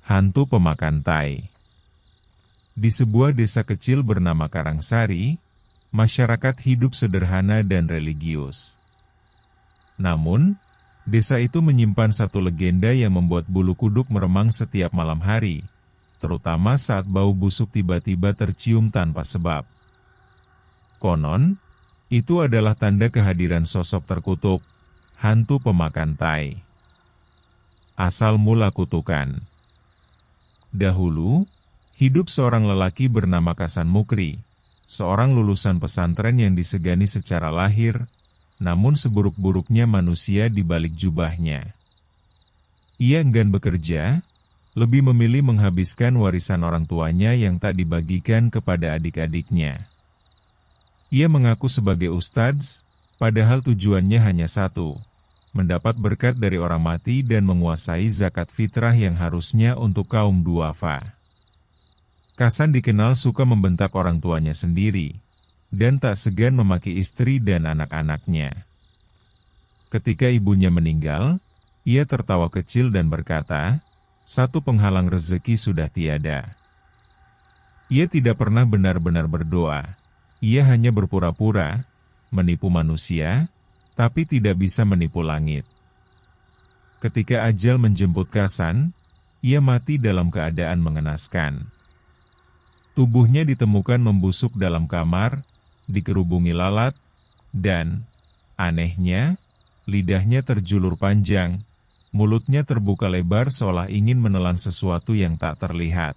Hantu pemakan tai. Di sebuah desa kecil bernama Karangsari, masyarakat hidup sederhana dan religius. Namun, desa itu menyimpan satu legenda yang membuat bulu kuduk meremang setiap malam hari, terutama saat bau busuk tiba-tiba tercium tanpa sebab. Konon, itu adalah tanda kehadiran sosok terkutuk, hantu pemakan tai. Asal mula kutukan. Dahulu, hidup seorang lelaki bernama Kasan Mukri, seorang lulusan pesantren yang disegani secara lahir, namun seburuk-buruknya manusia di balik jubahnya. Ia enggan bekerja, lebih memilih menghabiskan warisan orang tuanya yang tak dibagikan kepada adik-adiknya. Ia mengaku sebagai ustadz, padahal tujuannya hanya satu, mendapat berkat dari orang mati dan menguasai zakat fitrah yang harusnya untuk kaum duafa. Kasan dikenal suka membentak orang tuanya sendiri, dan tak segan memaki istri dan anak-anaknya. Ketika ibunya meninggal, ia tertawa kecil dan berkata, "Satu penghalang rezeki sudah tiada." Ia tidak pernah benar-benar berdoa, ia hanya berpura-pura, menipu manusia, tapi tidak bisa menipu langit. Ketika ajal menjemput Kasan, ia mati dalam keadaan mengenaskan. Tubuhnya ditemukan membusuk dalam kamar, dikerubungi lalat, dan, anehnya, lidahnya terjulur panjang, mulutnya terbuka lebar seolah ingin menelan sesuatu yang tak terlihat.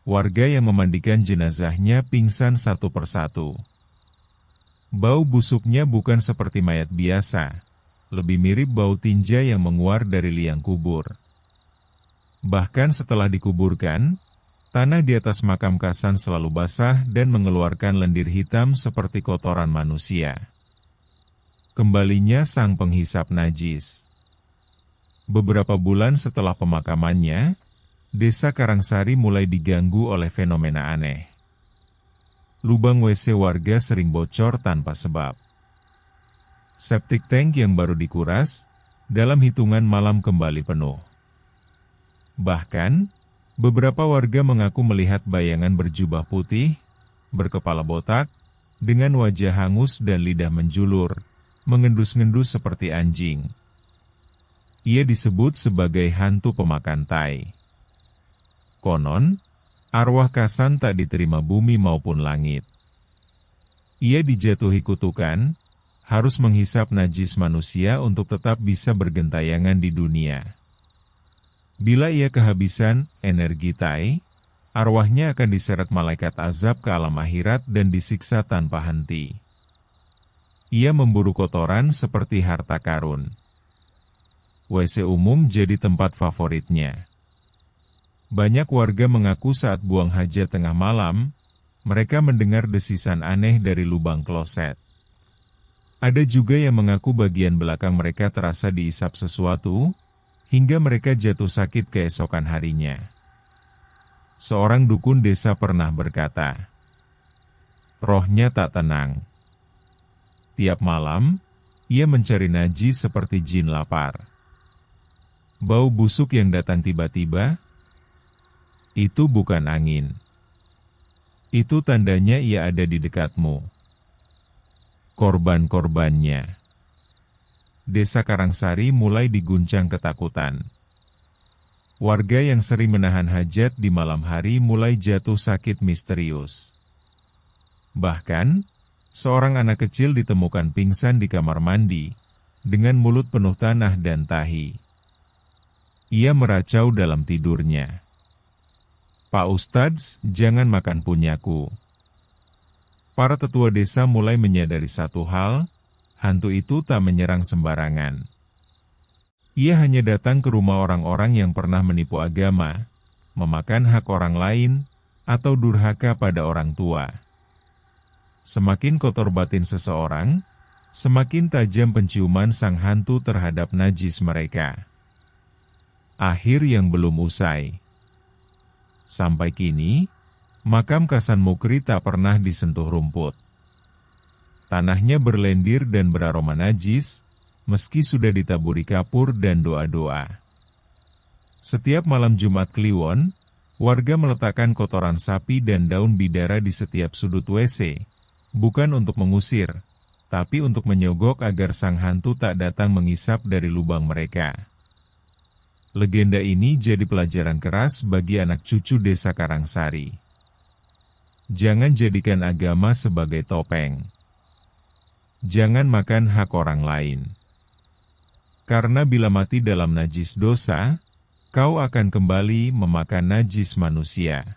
Warga yang memandikan jenazahnya pingsan satu persatu. Bau busuknya bukan seperti mayat biasa, lebih mirip bau tinja yang menguar dari liang kubur. Bahkan setelah dikuburkan, tanah di atas makam Kasan selalu basah dan mengeluarkan lendir hitam seperti kotoran manusia. Kembalinya sang penghisap najis. Beberapa bulan setelah pemakamannya, desa Karangsari mulai diganggu oleh fenomena aneh. Lubang WC warga sering bocor tanpa sebab. Septic tank yang baru dikuras, dalam hitungan malam kembali penuh. Bahkan, beberapa warga mengaku melihat bayangan berjubah putih, berkepala botak, dengan wajah hangus dan lidah menjulur, mengendus-ngendus seperti anjing. Ia disebut sebagai hantu pemakan tai. Konon, arwah Kasan tak diterima bumi maupun langit. Ia dijatuhi kutukan, harus menghisap najis manusia untuk tetap bisa bergentayangan di dunia. Bila ia kehabisan energi tai, arwahnya akan diseret malaikat azab ke alam akhirat dan disiksa tanpa henti. Ia memburu kotoran seperti harta karun. WC umum jadi tempat favoritnya. Banyak warga mengaku saat buang hajat tengah malam, mereka mendengar desisan aneh dari lubang kloset. Ada juga yang mengaku bagian belakang mereka terasa diisap sesuatu, hingga mereka jatuh sakit keesokan harinya. Seorang dukun desa pernah berkata, rohnya tak tenang. Tiap malam, ia mencari najis seperti jin lapar. Bau busuk yang datang tiba-tiba, itu bukan angin. Itu tandanya ia ada di dekatmu. Korban-korbannya. Desa Karangsari mulai diguncang ketakutan. Warga yang sering menahan hajat di malam hari mulai jatuh sakit misterius. Bahkan, seorang anak kecil ditemukan pingsan di kamar mandi, dengan mulut penuh tanah dan tahi. Ia meracau dalam tidurnya. "Pak Ustadz, jangan makan punyaku." Para tetua desa mulai menyadari satu hal, hantu itu tak menyerang sembarangan. Ia hanya datang ke rumah orang-orang yang pernah menipu agama, memakan hak orang lain, atau durhaka pada orang tua. Semakin kotor batin seseorang, semakin tajam penciuman sang hantu terhadap najis mereka. Akhir yang belum usai. Sampai kini, makam Kasan Mukri tak pernah disentuh rumput. Tanahnya berlendir dan beraroma najis, meski sudah ditaburi kapur dan doa-doa. Setiap malam Jumat Kliwon, warga meletakkan kotoran sapi dan daun bidara di setiap sudut WC, bukan untuk mengusir, tapi untuk menyogok agar sang hantu tak datang mengisap dari lubang mereka. Legenda ini jadi pelajaran keras bagi anak cucu desa Karangsari. Jangan jadikan agama sebagai topeng. Jangan makan hak orang lain. Karena bila mati dalam najis dosa, kau akan kembali memakan najis manusia.